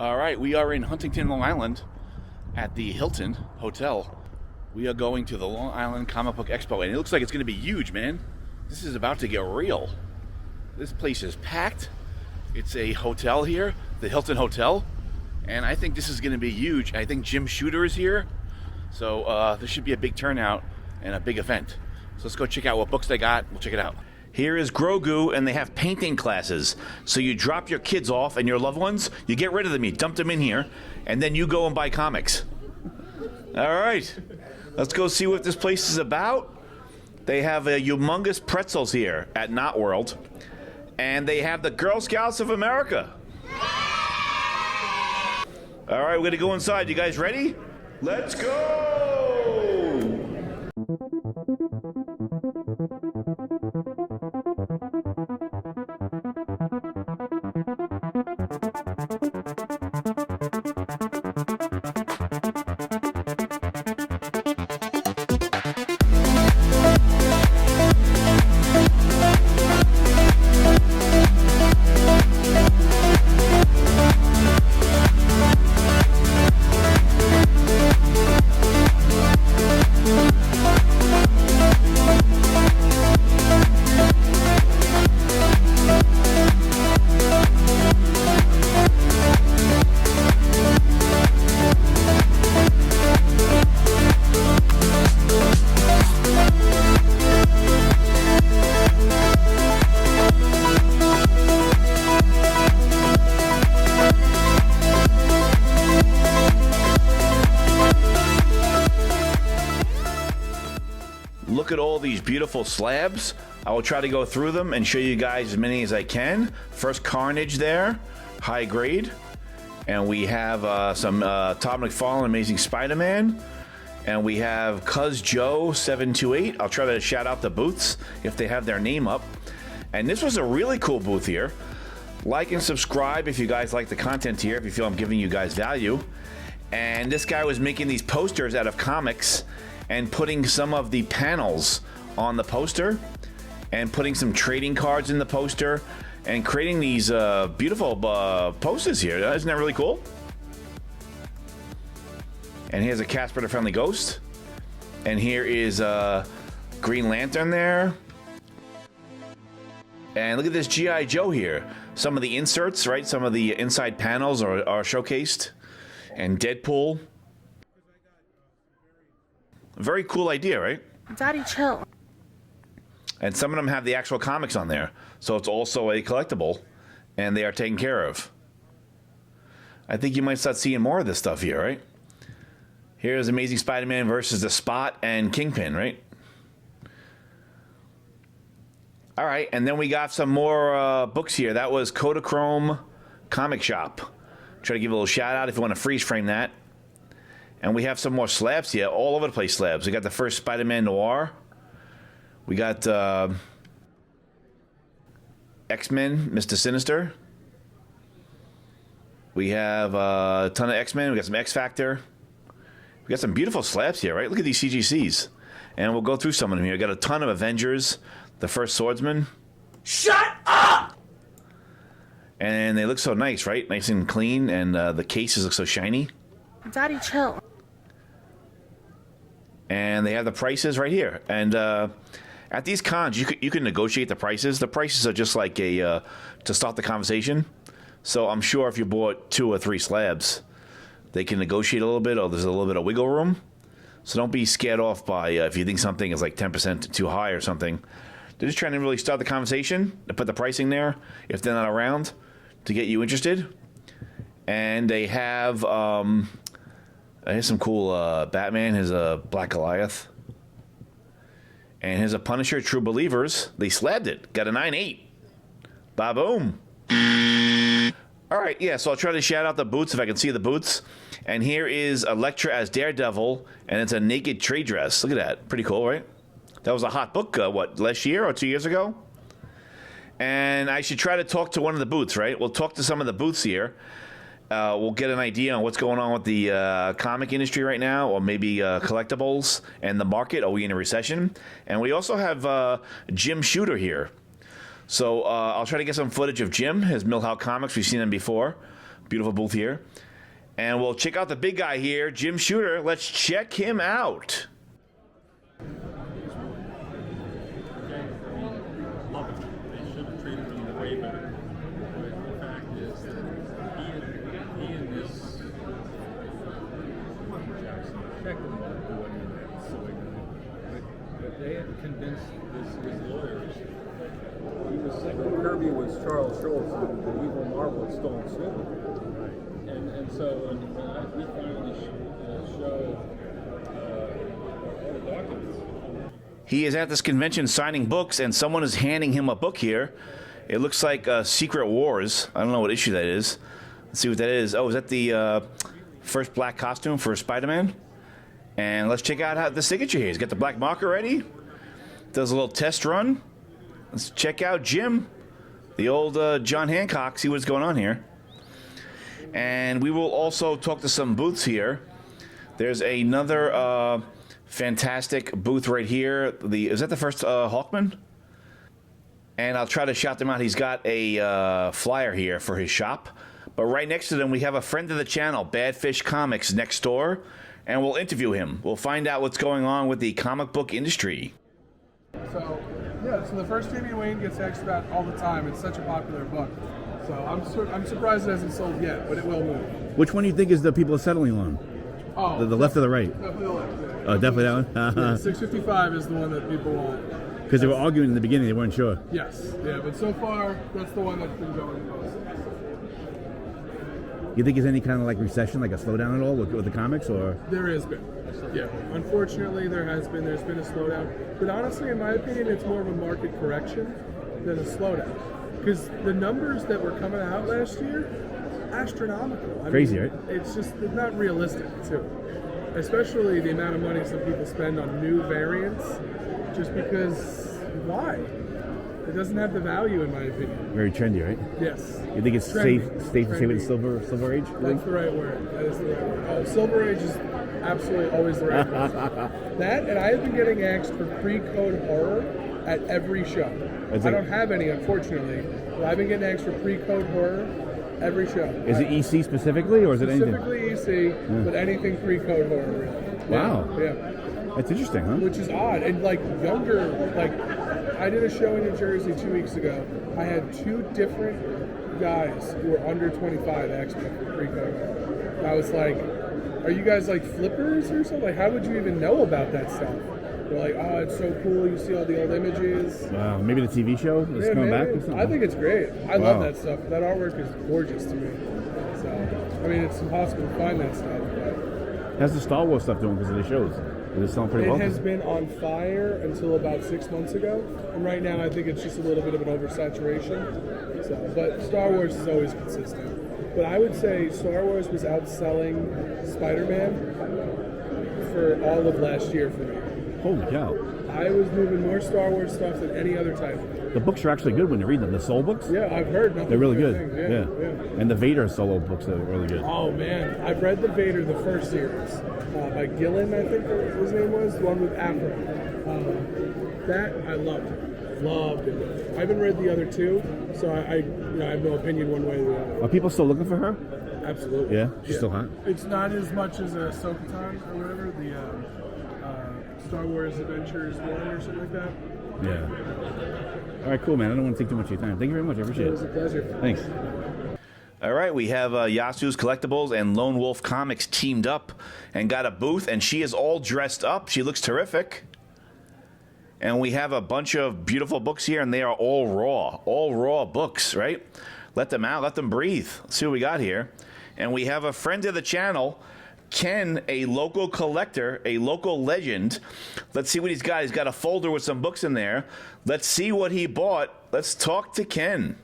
All right, we are in Huntington, Long Island at the Hilton Hotel. We are going to the Long Island Comic Book Expo, and it looks like it's going to be huge, man. This is about to get real. This place is packed. It's a hotel here, the Hilton Hotel, and I think this is going to be huge. I think Jim Shooter is here, so there should be a big turnout and a big event. So let's go check out what books they got. We'll check it out. Here is Grogu, and they have painting classes. So you drop your kids off and your loved ones, you get rid of them, you dump them in here, and then you go and buy comics. All right, let's go see what this place is about. They have humongous pretzels here at Knot World, and they have the Girl Scouts of America. All right, we're gonna go inside. You guys ready? Let's go! Look at all these beautiful slabs. I will try to go through them and show you guys as many as I can. First, Carnage there, high grade. And we have some Todd McFarlane Amazing Spider-Man. And we have Cuz Joe 728. I'll try to shout out the booths if they have their name up. And this was a really cool booth here. Like and subscribe if you guys like the content here, if you feel I'm giving you guys value. And this guy was making these posters out of comics and putting some of the panels on the poster and putting some trading cards in the poster and creating these beautiful posters here. Isn't that really cool? And here's a Casper the Friendly Ghost. And here is Green Lantern there. And look at this G.I. Joe here. Some of the inserts, right? Some of the inside panels are showcased. And Deadpool. Very cool idea, right? Daddy, chill. And some of them have the actual comics on there. So it's also a collectible, and they are taken care of. I think you might start seeing more of this stuff here, right? Here's Amazing Spider-Man versus the Spot and Kingpin, right? All right, and then we got some more books here. That was Kodachrome Comic Shop. Try to give a little shout out if you want to freeze frame that. And we have some more slabs here, all over the place slabs. We got the first Spider-Man Noir. We got X-Men, Mr. Sinister. We have a ton of X-Men. We got some X-Factor. We got some beautiful slabs here, right? Look at these CGCs. And we'll go through some of them here. We got a ton of Avengers, the first Swordsman. Shut up! And they look so nice, right? Nice and clean, and the cases look so shiny. Daddy, chill. And they have the prices right here. And at these cons, you can negotiate the prices. The prices are just like a to start the conversation. So I'm sure if you bought 2 or 3 slabs, they can negotiate a little bit, or there's a little bit of wiggle room. So don't be scared off by if you think something is like 10% too high or something. They're just trying to really start the conversation to put the pricing there if they're not around to get you interested. And they have here's some cool Batman. Here's a Black Goliath. And here's a Punisher True Believers. They slabbed it. Got a 9.8. Ba-boom. All right, yeah, so I'll try to shout out the boots if I can see the boots. And here is Elektra as Daredevil, and it's a naked trade dress. Look at that. Pretty cool, right? That was a hot book, last year or 2 years ago? And I should try to talk to one of the booths, right? We'll talk to some of the booths here. We'll get an idea on what's going on with the comic industry right now, or maybe collectibles and the market. Are we in a recession? And we also have Jim Shooter here. So I'll try to get some footage of Jim, his Millhouse Comics. We've seen him before. Beautiful booth here. And we'll check out the big guy here, Jim Shooter. Let's check him out. Love it. They should have treated him way better. But the fact is that he and this Jackson technically don't do any of that silly guy. But they had convinced his lawyers. He was saying Kirby was Charles Schultz, and the evil Marvel had stolen Snoopy. Right. And so we finally show all the documents. He is at this convention signing books, and someone is handing him a book here. It looks like Secret Wars. I don't know what issue that is. Let's see what that is. Oh, is that the first black costume for Spider-Man? And let's check out how the signature here. He's got the black marker ready. Does a little test run. Let's check out Jim, the old John Hancock, see what's going on here. And we will also talk to some booths here. There's another fantastic booth right here. Is that the first Hawkman? And I'll try to shout them out. He's got a flyer here for his shop. But right next to them, we have a friend of the channel, Bad Fish Comics, next door. And we'll interview him. We'll find out what's going on with the comic book industry. So, yeah, so the first Damian Wayne gets asked about all the time. It's such a popular book. So I'm surprised it hasn't sold yet, but it will move. Which one do you think is the people are settling on? Oh, The left or the right? definitely the left. Yeah. Oh, definitely that one? Yeah, 655 is the one that people want. Because they were arguing in the beginning, they weren't sure. Yes, yeah, but so far, that's the one that's been going the most. You think there's any kind of like recession, like a slowdown at all with the comics, or? There has been. Yeah, unfortunately, there's been a slowdown. But honestly, in my opinion, it's more of a market correction than a slowdown. Because the numbers that were coming out last year, astronomical. Crazy, right? It's not realistic, too. Especially the amount of money some people spend on new variants, just because, why? It doesn't have the value, in my opinion. Very trendy, right? Yes. You think it's safe to say with the silver age? That's the right word. That is the right word. Oh, Silver Age is absolutely always the right word. That, and I have been getting asked for pre-code horror at every show. I don't have any, unfortunately, but I've been getting asked for pre-code horror every show. Is it EC specifically, or is it anything? Specifically EC, but anything pre-code horror. Really. Wow. Yeah. That's interesting, huh? Which is odd. And like younger, like I did a show in New Jersey 2 weeks ago. I had two different guys who were under 25 asking for pre-code horror. I was like, are you guys like flippers or something? Like, how would you even know about that stuff? They're like, oh, it's so cool. You see all the old images. Wow. Maybe the TV show is coming back or something? I think it's great. I Wow. love that stuff. That artwork is gorgeous to me. So, I mean, it's impossible to find that stuff. But How's the Star Wars stuff doing because of the shows? Is it selling pretty well? it has been on fire until about 6 months ago. And right now, I think it's just a little bit of an oversaturation. So, but Star Wars is always consistent. But I would say Star Wars was outselling Spider-Man for all of last year for me. Holy cow. I was moving more Star Wars stuff than any other title. The books are actually good when you read them. The Soul books? Yeah, I've heard nothing. They're really but good. things. Yeah. And the Vader solo books are really good. Oh man, I've read the Vader, the first series, by Gillen, I think his name was, the one with Afro. That I loved it. I haven't read the other two, so I have no opinion one way or the other. Are people still looking for her? Absolutely. Yeah? She's still hot? It's not as much as a Ahsoka or whatever, the Star Wars Adventures 1 or something like that. Yeah. All right, cool, man. I don't want to take too much of your time. Thank you very much. I appreciate It was a it. pleasure. Thanks. All right, we have Yasu's Collectibles and Lone Wolf Comics teamed up and got a booth, and she is all dressed up. She looks terrific. And we have a bunch of beautiful books here, and they are all raw books, right? Let them out, let them breathe. Let's see what we got here. And we have a friend of the channel, Ken, a local collector, a local legend. Let's see what he's got. He's got a folder with some books in there. Let's see what he bought. Let's talk to Ken.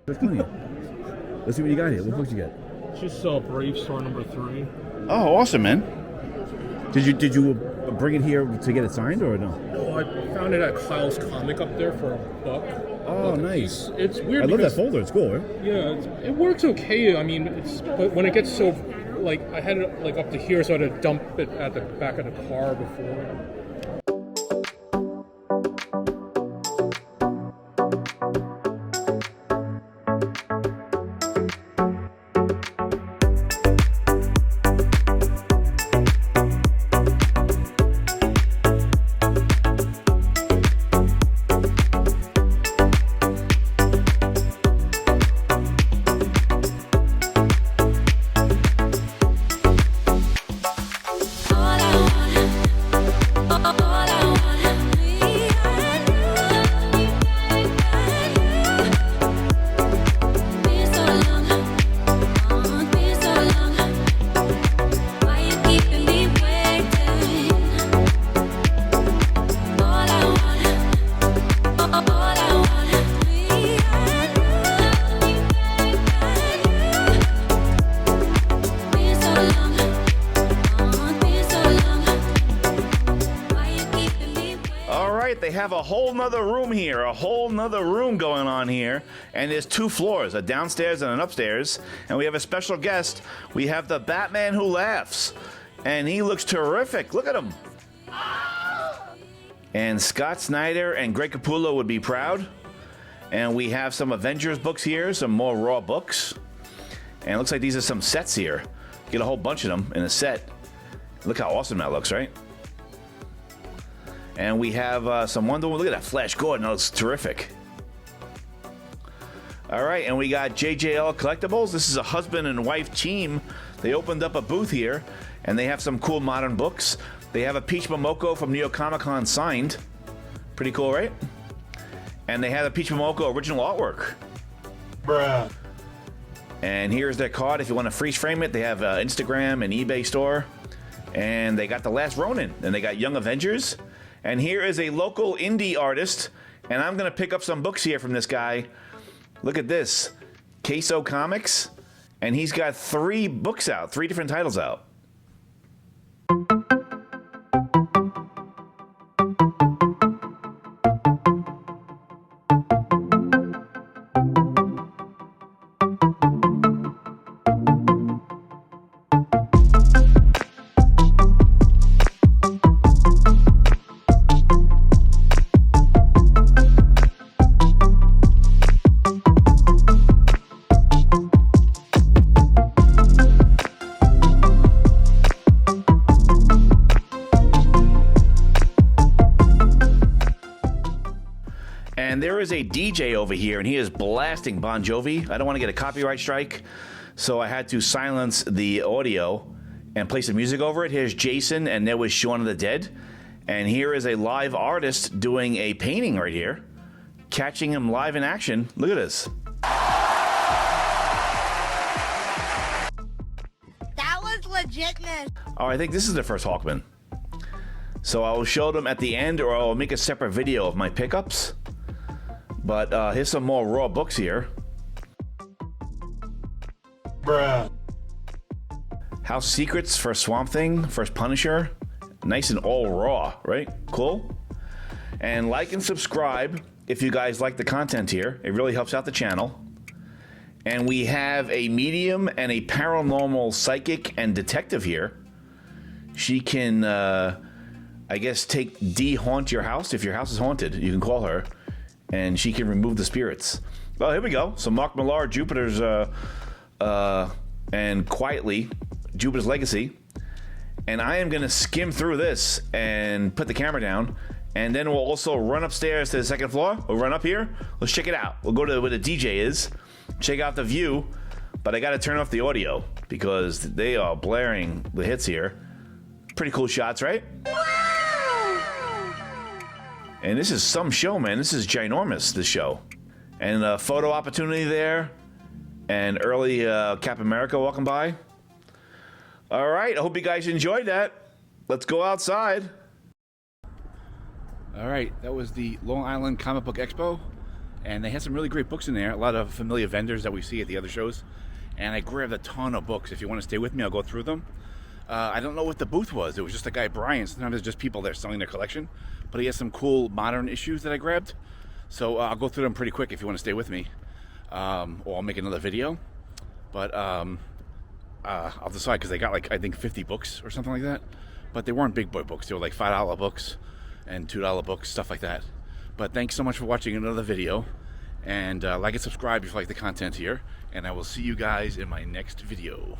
Let's see what you got here. What books you got? Just saw Brave Star number 3. Oh, awesome, man. Did you bring it here to get it signed or no? No, I found it at Kyle's Comic up there for $1. Oh, nice. It's weird. I love that because- folder. It's cool, right? Yeah, it works okay. I mean, but when it gets so, like, I had it like up to here, so I had to dump it at the back of the car before. have a whole nother room here, a whole nother room going on here. And there's 2 floors, a downstairs and an upstairs. And we have a special guest. We have the Batman Who Laughs. And he looks terrific. Look at him. And Scott Snyder and Greg Capullo would be proud. And we have some Avengers books here, some more Raw books. And it looks like these are some sets here. Get a whole bunch of them in a set. Look how awesome that looks, right? And we have some Wonder Woman. Look at that Flash Gordon. That looks terrific. All right, and we got JJL Collectibles. This is a husband and wife team. They opened up a booth here, and they have some cool modern books. They have a Peach Momoko from New York Comic Con signed. Pretty cool, right? And they have a Peach Momoko original artwork. Bruh. And here's their card. If you want to freeze frame it, they have an Instagram and eBay store. And they got The Last Ronin. And they got Young Avengers. And here is a local indie artist. And I'm going to pick up some books here from this guy. Look at this. Queso Comics. And he's got 3 books out. 3 different titles out. And there is a DJ over here, and he is blasting Bon Jovi. I don't want to get a copyright strike, so I had to silence the audio and play some music over it. Here's Jason, and there was Shaun of the Dead. And here is a live artist doing a painting right here, catching him live in action. Look at this. That was legitness. Oh, I think this is the first Hawkman. So I will show them at the end, or I'll make a separate video of my pickups. But here's some more Raw books here. Bruh. House Secrets for Swamp Thing, first Punisher. Nice and all raw, right? Cool. And like and subscribe if you guys like the content here. It really helps out the channel. And we have a medium and a paranormal psychic and detective here. She can, I guess, de-haunt your house. If your house is haunted, you can call her. And she can remove the spirits. Oh, here we go. So Mark Millar, Jupiter's, and Quietly, Jupiter's Legacy. And I am going to skim through this and put the camera down. And then we'll also run upstairs to the 2nd floor. We'll run up here. Let's check it out. We'll go to where the DJ is. Check out the view. But I got to turn off the audio because they are blaring the hits here. Pretty cool shots, right? And this is some show, man. This is ginormous, this show. And a photo opportunity there. And early Cap America walking by. All right, I hope you guys enjoyed that. Let's go outside. All right, that was the Long Island Comic Book Expo. And they had some really great books in there. A lot of familiar vendors that we see at the other shows. And I grabbed a ton of books. If you want to stay with me, I'll go through them. I don't know what the booth was. It was just a guy, Brian. Sometimes it's just people there selling their collection. But he has some cool modern issues that I grabbed. So I'll go through them pretty quick if you want to stay with me. Or I'll make another video. But I'll decide because they got like, I think 50 books or something like that. But they weren't big boy books. They were like $5 books and $2 books, stuff like that. But thanks so much for watching another video. And like and subscribe if you like the content here. And I will see you guys in my next video.